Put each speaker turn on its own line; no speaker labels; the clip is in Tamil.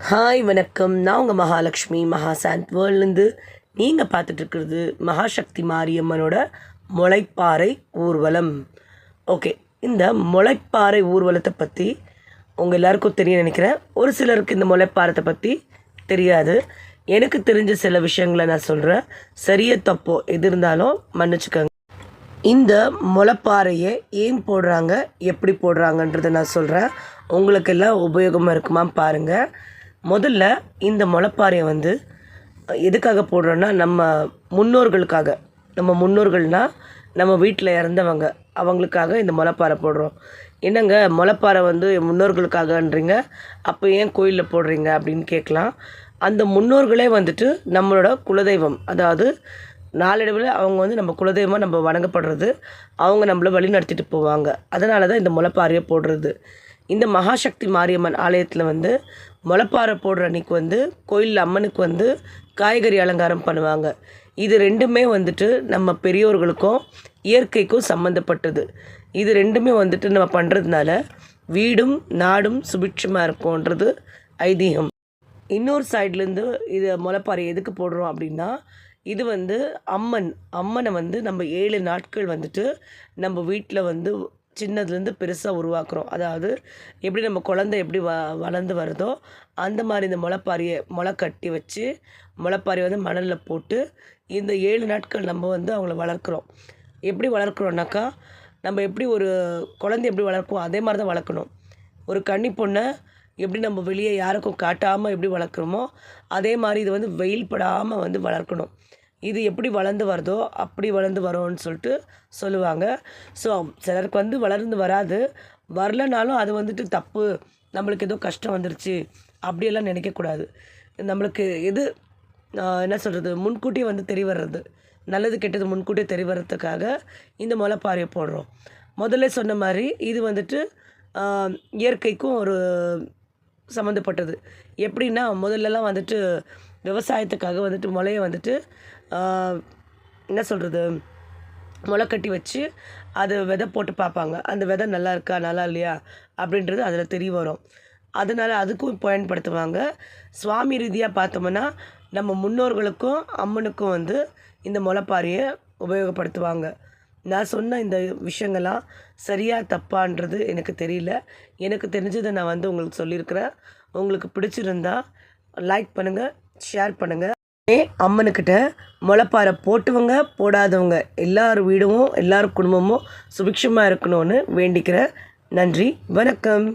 ஹாய் வணக்கம். நான் உங்கள் மகாலட்சுமி மகாசாந்த் வேர்ல்ட்லேருந்து நீங்கள் பார்த்துட்ருக்கிறது மகாசக்தி மாரியம்மனோட முளைப்பாறை ஊர்வலம். ஓகே, இந்த முளைப்பாறை ஊர்வலத்தை பற்றி உங்கள் எல்லாருக்கும் தெரிய நினைக்கிறேன். ஒரு சிலருக்கு இந்த முளைப்பாறத்தை பற்றி தெரியாது. எனக்கு தெரிஞ்ச சில விஷயங்களை நான் சொல்கிறேன். சரியோ தப்போ எது இருந்தாலும் மன்னிச்சுக்கோங்க. இந்த முளைப்பாறையை ஏன் போடுறாங்க, எப்படி போடுறாங்கன்றதை நான் சொல்கிறேன். உங்களுக்கெல்லாம் உபயோகமாக இருக்குமா பாருங்கள். முதல்ல இந்த முளைப்பாறையை எதுக்காக போடுறோன்னா, நம்ம முன்னோர்கள்னால் நம்ம வீட்டில் இறந்தவங்க, அவங்களுக்காக இந்த முளைப்பாறை போடுறோம். என்னங்க முளைப்பாறை முன்னோர்களுக்காகன்றீங்க, அப்போ ஏன் கோயிலில் போடுறீங்க அப்படின்னு கேட்கலாம். அந்த முன்னோர்களே நம்மளோட குலதெய்வம். அதாவது நாளடைவில் அவங்க நம்ம குலதெய்வமாக நம்ம வணங்கப்படுறது, அவங்க நம்மளை வழி நடத்திட்டு போவாங்க. அதனால தான் இந்த முளைப்பாறையை போடுறது. இந்த மகாசக்தி மாரியம்மன் ஆலயத்தில் முளைப்பாறை போடுற அன்றைக்கி கோயிலில் அம்மனுக்கு காய்கறி அலங்காரம் பண்ணுவாங்க. இது ரெண்டுமே நம்ம பெரியோர்களுக்கும் இயற்கைக்கும் சம்மந்தப்பட்டது. இது ரெண்டுமே நம்ம பண்ணுறதுனால வீடும் நாடும் சுபிட்சமாக இருக்கும்ன்றது ஐதீகம். இன்னொரு சைட்லேருந்து இது முளைப்பாறை எதுக்கு போடுறோம் அப்படின்னா, இது அம்மனை நம்ம 7 நாட்கள் நம்ம வீட்டில் சின்னதுலேருந்து பெருசாக உருவாக்குறோம். அதாவது எப்படி நம்ம குழந்தை எப்படி வளர்ந்து வருதோ அந்த மாதிரி இந்த முளை கட்டி வச்சு முளைப்பாறையை மணலில் போட்டு இந்த 7 நாட்கள் நம்ம அவங்கள வளர்க்குறோம். எப்படி வளர்க்குறோன்னாக்கா, நம்ம எப்படி ஒரு குழந்தை எப்படி வளர்ப்போம் அதே மாதிரி தான் வளர்க்கணும். ஒரு கன்னி பொண்ணை எப்படி நம்ம வெளியே யாருக்கும் காட்டாமல் எப்படி வளர்க்குறோமோ அதே மாதிரி இது வெயில் படாமல் வளர்க்கணும். இது எப்படி வளர்ந்து வருதோ அப்படி வளர்ந்து வரோன்னு சொல்லிட்டு சொல்லுவாங்க. ஸோ சிலருக்கு வளர்ந்து வராது, வரலனாலும் அது தப்பு, நம்மளுக்கு ஏதோ கஷ்டம் வந்துருச்சு அப்படியெல்லாம் நினைக்கக்கூடாது. நம்மளுக்கு எது என்ன சொல்கிறது, முன்கூட்டியே தெரிய வர்றது, நல்லது கெட்டது முன்கூட்டியே தெரிய வர்றதுக்காக இந்த முளைப்பாறையை போடுறோம். முதல்ல சொன்ன மாதிரி இது இயற்கைக்கும் ஒரு சம்மந்தப்பட்டது. எப்படின்னா, முதல்லலாம் விவசாயத்துக்காக முளையை என்ன சொல்கிறது, முளை கட்டி வச்சு அது விதை போட்டு பார்ப்பாங்க. அந்த விதை நல்லா இருக்கா நல்லா இல்லையா அப்படின்றது அதில் தெரிய வரும். அதனால் அதுக்கும் பயன்படுத்துவாங்க. சுவாமி ரீதியாக பார்த்தோம்னா நம்ம முன்னோர்களுக்கும் அம்மனுக்கும் இந்த முளைப்பாறையை உபயோகப்படுத்துவாங்க. நான் சொன்ன இந்த விஷயங்கள்லாம் சரியா தப்பான்றது எனக்கு தெரியல. எனக்கு தெரிஞ்சதை நான் உங்களுக்கு சொல்லியிருக்கிறேன். உங்களுக்கு பிடிச்சிருந்தா லைக் பண்ணுங்கள், ஷேர் பண்ணுங்கள். அம்மனுக்கிட்ட முளைப்பாறை போட்டவங்க போடாதவங்க எல்லார் வீடும் எல்லார் குடும்பமும் சுபிக்ஷமாக இருக்கணும்னு வேண்டிக்கிறேன். நன்றி, வணக்கம்.